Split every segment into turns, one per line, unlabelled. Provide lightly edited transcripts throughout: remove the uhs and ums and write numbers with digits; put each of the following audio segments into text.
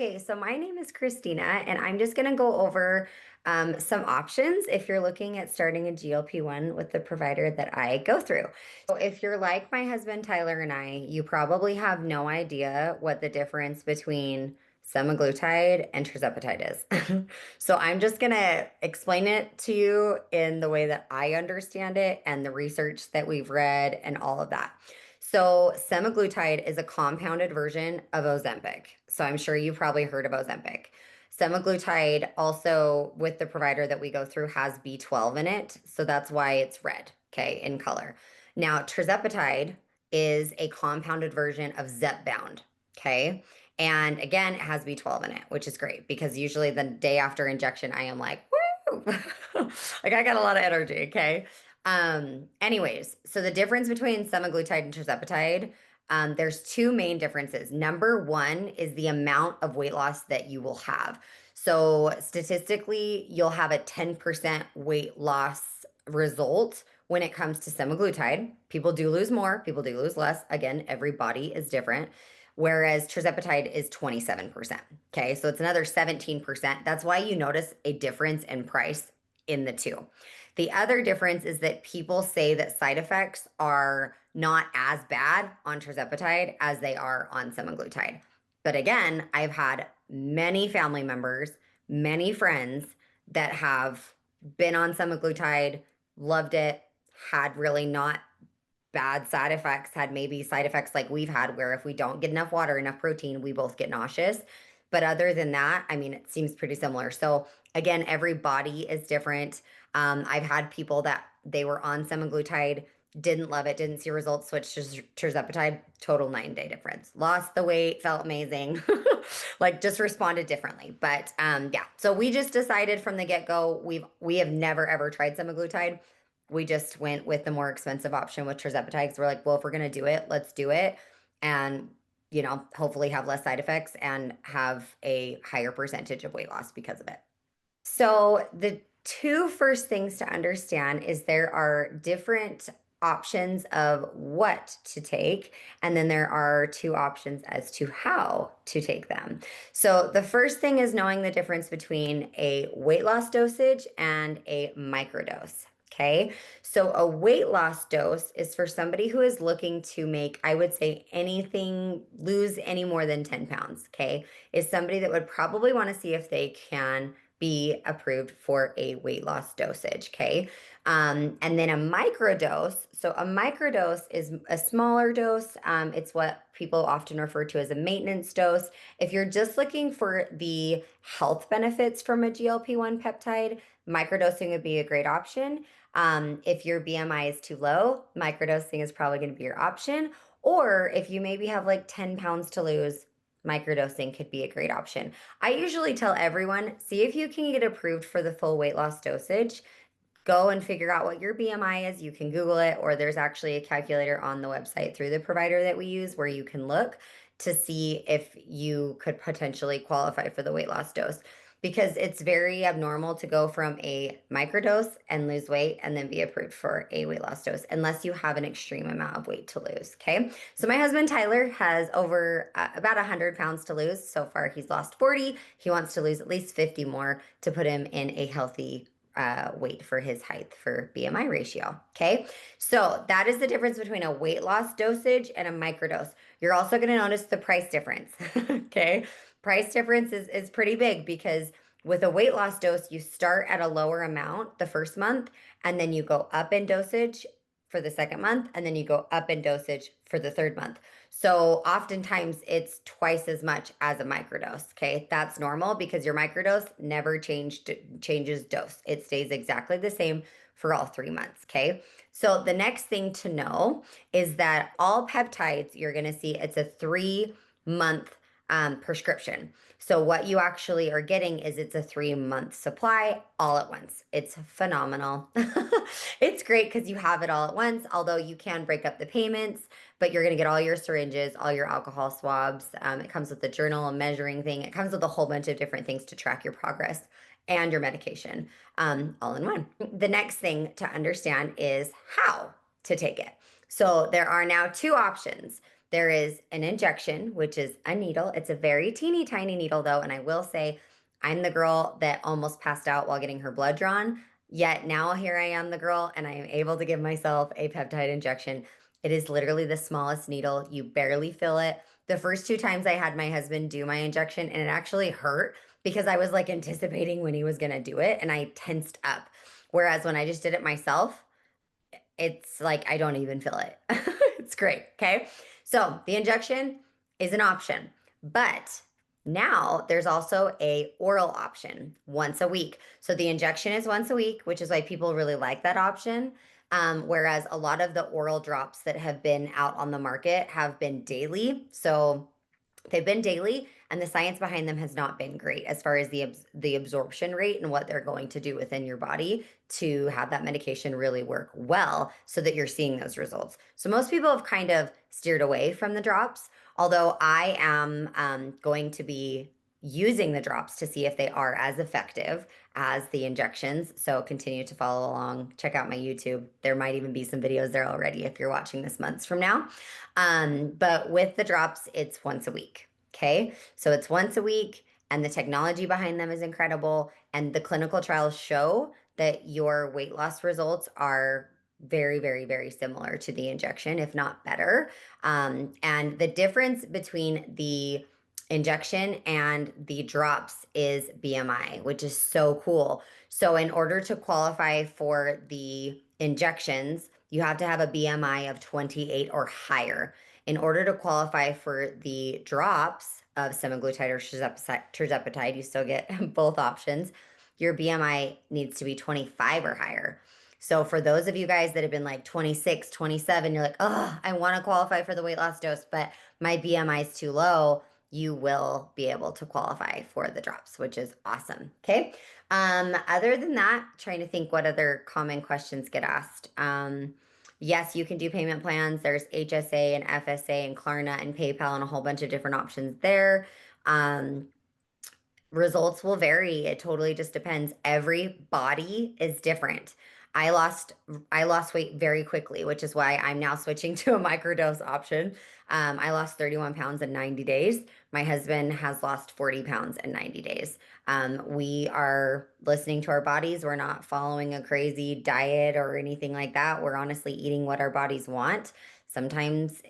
Okay, so my name is Christina, and I'm just going to go over some options if you're looking at starting a GLP-1 with the provider that I go through. So, if you're like my husband Tyler and I, you probably have no idea what the difference between semaglutide and tirzepatide is. So, I'm just going to explain it to you in the way that I understand it and the research that we've read and all of that. So, semaglutide is a compounded version of Ozempic. So, I'm sure you've probably heard of Ozempic. Semaglutide, also with the provider that we go through, has B12 in it. So, that's why it's red, okay, in color. Now, tirzepatide is a compounded version of Zepbound, okay? And again, it has B12 in it, which is great because usually the day after injection, I am like, woo! Like, I got a lot of energy, okay? Anyways, so the difference between semaglutide and tirzepatide, there's two main differences. Number one is the amount of weight loss that you will have. So statistically, you'll have a 10% weight loss result when it comes to semaglutide. People do lose more, people do lose less. Again, every body is different. Whereas tirzepatide is 27%. Okay, so it's another 17%. That's why you notice a difference in price in the two. The other difference is that people say that side effects are not as bad on tirzepatide as they are on semaglutide. But again, I've had many family members, many friends that have been on semaglutide, loved it, had really not bad side effects, had maybe side effects like we've had, where if we don't get enough water, enough protein, we both get nauseous. But other than that, I mean, it seems pretty similar. So again, every body is different. I've had people that they were on semaglutide, didn't love it, didn't see results, switched to tirzepatide, total 9-day difference. Lost the weight, felt amazing. Like just responded differently. But yeah, so we just decided from the get-go, we have never ever tried semaglutide. We just went with the more expensive option with tirzepatide because we're like, well, if we're gonna do it, let's do it. And hopefully have less side effects and have a higher percentage of weight loss because of it. So the two first things to understand is there are different options of what to take, and then there are two options as to how to take them. So the first thing is knowing the difference between a weight loss dosage and a microdose. Okay, so a weight loss dose is for somebody who is looking to make, I would say, anything, lose any more than 10 pounds. Okay, is somebody that would probably want to see if they can be approved for a weight loss dosage. Okay. And then a microdose. So a microdose is a smaller dose. It's what people often refer to as a maintenance dose. If you're just looking for the health benefits from a GLP-1 peptide, microdosing would be a great option. If your BMI is too low, microdosing is probably going to be your option. Or if you maybe have like 10 pounds to lose, microdosing could be a great option. I usually tell everyone, see if you can get approved for the full weight loss dosage. Go and figure out what your BMI is. You can Google it, or there's actually a calculator on the website through the provider that we use where you can look to see if you could potentially qualify for the weight loss dose. Because it's very abnormal to go from a microdose and lose weight and then be approved for a weight loss dose unless you have an extreme amount of weight to lose. Okay. So my husband Tyler has over about 100 pounds to lose. So far, he's lost 40. He wants to lose at least 50 more to put him in a healthy weight for his height for BMI ratio. Okay. So that is the difference between a weight loss dosage and a microdose. You're also going to notice the price difference. Okay. Price difference is pretty big because with a weight loss dose, you start at a lower amount the first month, and then you go up in dosage for the second month, and then you go up in dosage for the third month. So oftentimes it's twice as much as a microdose. Okay. That's normal because your microdose never changes dose. It stays exactly the same for all 3 months. Okay. So the next thing to know is that all peptides, you're going to see it's a 3-month prescription. So what you actually are getting is it's a 3-month supply all at once. It's phenomenal. It's great because you have it all at once, although you can break up the payments, but you're going to get all your syringes, all your alcohol swabs. It comes with a journal, a measuring thing. It comes with a whole bunch of different things to track your progress and your medication all in one. The next thing to understand is how to take it. So there are now two options. There is an injection, which is a needle. It's a very teeny tiny needle, though. And I will say, I'm the girl that almost passed out while getting her blood drawn. Yet now here I am, the girl, and I am able to give myself a peptide injection. It is literally the smallest needle. You barely feel it. The first two times I had my husband do my injection, and it actually hurt because I was like anticipating when he was going to do it and I tensed up. Whereas when I just did it myself, it's like I don't even feel it. It's great. Okay. So the injection is an option, but now there's also a oral option once a week. So the injection is once a week, which is why people really like that option. Whereas a lot of the oral drops that have been out on the market have been daily. So they've been daily, and the science behind them has not been great as far as the absorption rate and what they're going to do within your body to have that medication really work well so that you're seeing those results. So most people have kind of steered away from the drops, although I am going to be using the drops to see if they are as effective as the injections. So continue to follow along. Check out my YouTube. There might even be some videos there already if you're watching this months from now. But with the drops, it's once a week. Okay. So it's once a week, and the technology behind them is incredible. And the clinical trials show that your weight loss results are very, very, very similar to the injection, if not better. And the difference between the injection and the drops is BMI, which is so cool. So, in order to qualify for the injections, you have to have a BMI of 28 or higher. In order to qualify for the drops of semaglutide or tirzepatide, you still get both options. Your BMI needs to be 25 or higher. So for those of you guys that have been like 26, 27, you're like, oh, I want to qualify for the weight loss dose, but my BMI is too low, you will be able to qualify for the drops, which is awesome. Okay. Other than that, trying to think what other common questions get asked. Yes, you can do payment plans. There's HSA and FSA and Klarna and PayPal and a whole bunch of different options there. Um, Results will vary. It totally just depends. Every body is different. I lost I lost weight very quickly, which is why I'm now switching to a microdose option. I lost 31 pounds in 90 days. My husband has lost 40 pounds in 90 days. We are listening to our bodies. We're not following a crazy diet or anything like that. We're honestly eating what our bodies want. Sometimes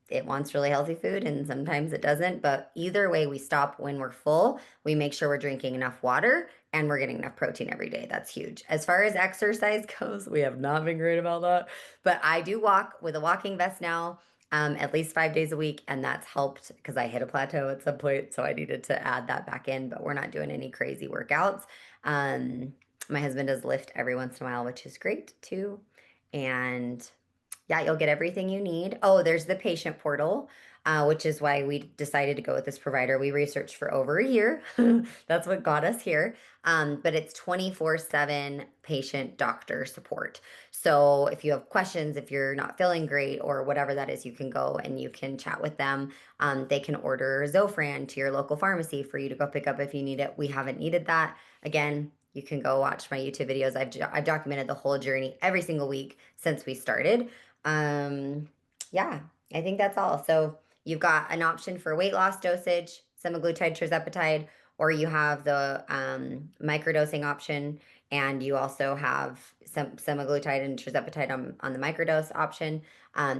it wants really healthy food and sometimes it doesn't. But either way, we stop when we're full. We make sure we're drinking enough water and we're getting enough protein every day. That's huge. As far as exercise goes, we have not been great about that. But I do walk with a walking vest now. At least 5 days a week, and that's helped because I hit a plateau at some point, so I needed to add that back in. But we're not doing any crazy workouts. Um, my husband does lift every once in a while, which is great too. And yeah, you'll get everything you need. Oh, there's the patient portal, which is why we decided to go with this provider. We researched for over a year. That's what got us here. But it's 24/7 patient doctor support. So if you have questions, if you're not feeling great or whatever that is, you can go and you can chat with them. They can order Zofran to your local pharmacy for you to go pick up if you need it. We haven't needed that. Again, you can go watch my YouTube videos. I've documented the whole journey every single week since we started. Um, yeah, I think that's all. So you've got an option for weight loss dosage, semaglutide, tirzepatide, or you have the microdosing option, and you also have some semaglutide and tirzepatide on the microdose option.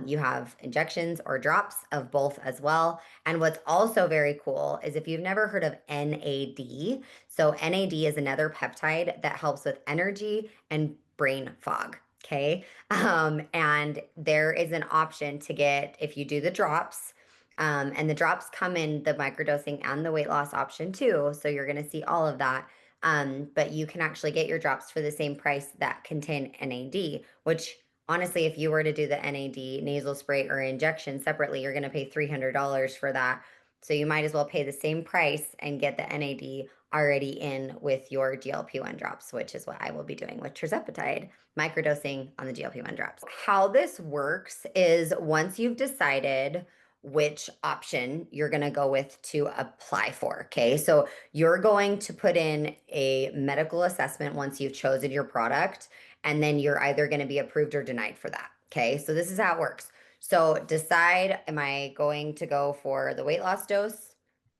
You have injections or drops of both as well. And what's also very cool is if you've never heard of NAD, so NAD is another peptide that helps with energy and brain fog. Okay. And there is an option to get, if you do the drops, and the drops come in the microdosing and the weight loss option too. So you're going to see all of that. But you can actually get your drops for the same price that contain NAD, which honestly, if you were to do the NAD nasal spray or injection separately, you're going to pay $300 for that. So you might as well pay the same price and get the NAD already in with your GLP-1 drops, which is what I will be doing with tirzepatide, microdosing on the GLP-1 drops. How this works is once you've decided which option you're going to go with to apply for. Okay. So you're going to put in a medical assessment once you've chosen your product, and then you're either going to be approved or denied for that. Okay. So this is how it works. So decide, am I going to go for the weight loss dose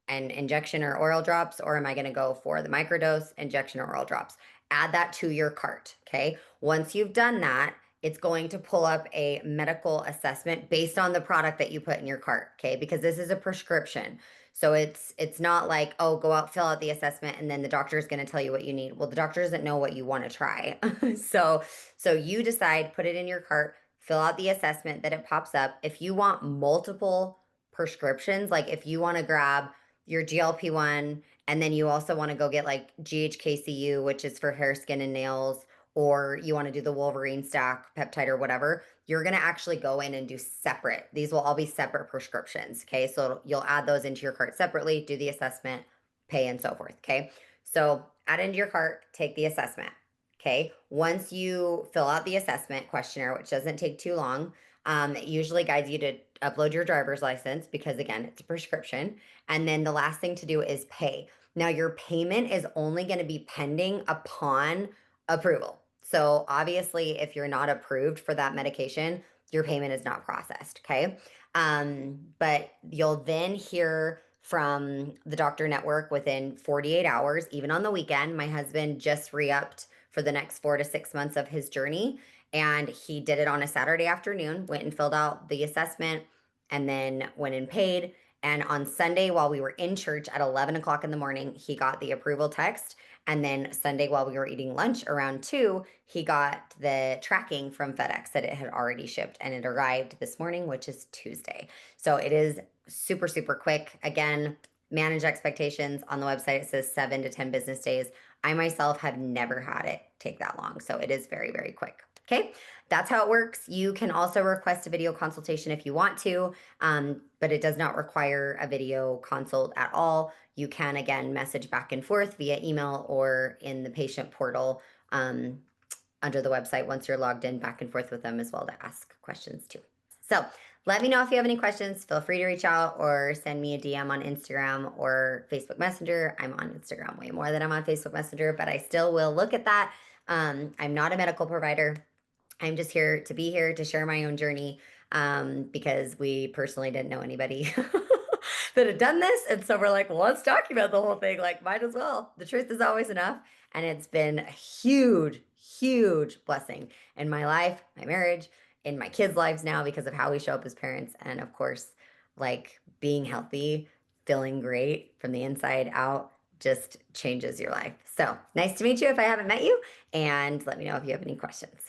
and injection or oral drops, or am I going to go for the microdose, injection, or oral drops? Add that to your cart. Okay. Once you've done that, it's going to pull up a medical assessment based on the product that you put in your cart. Okay. Because this is a prescription. So it's not like, oh, go out, fill out the assessment, and then the doctor is going to tell you what you need. Well, the doctor doesn't know what you want to try. so so you decide, put it in your cart, fill out the assessment that it pops up. If you want multiple prescriptions, like if you want to grab your GLP-1 and then you also want to go get like GHKCU, which is for hair, skin, and nails, or you want to do the Wolverine stack peptide or whatever, you're going to actually go in and do separate. These will all be separate prescriptions. Okay. So you'll add those into your cart separately, do the assessment, pay, and so forth. Okay. So add into your cart, take the assessment. Okay. Once you fill out the assessment questionnaire, which doesn't take too long, it usually guides you to upload your driver's license because, again, it's a prescription. And then the last thing to do is pay. Now, your payment is only going to be pending upon approval. So, obviously, if you're not approved for that medication, your payment is not processed. Okay. But you'll then hear from the doctor network within 48 hours, even on the weekend. My husband just re upped for the next 4 to 6 months of his journey. And he did it on a Saturday afternoon, went and filled out the assessment, and then went and paid. And on Sunday, while we were in church at 11 o'clock in the morning, he got the approval text. And then Sunday, while we were eating lunch around 2, he got the tracking from FedEx that it had already shipped. And it arrived this morning, which is Tuesday. So it is super, super quick. Again, manage expectations. On the website, it says 7 to 10 business days. I myself have never had it take that long. So it is very, very quick. Okay, that's how it works. You can also request a video consultation if you want to, but it does not require a video consult at all. You can, again, message back and forth via email or in the patient portal under the website once you're logged in, back and forth with them as well to ask questions too. So let me know if you have any questions. Feel free to reach out or send me a DM on Instagram or Facebook Messenger. I'm on Instagram way more than I'm on Facebook Messenger, but I still will look at that. I'm not a medical provider. I'm just here to be here to share my own journey because we personally didn't know anybody that had done this. And so we're like, well, let's document the whole thing. Like, might as well. The truth is always enough. And it's been a huge, huge blessing in my life, my marriage, in my kids' lives now because of how we show up as parents. And of course, like being healthy, feeling great from the inside out just changes your life. So nice to meet you if I haven't met you. And let me know if you have any questions.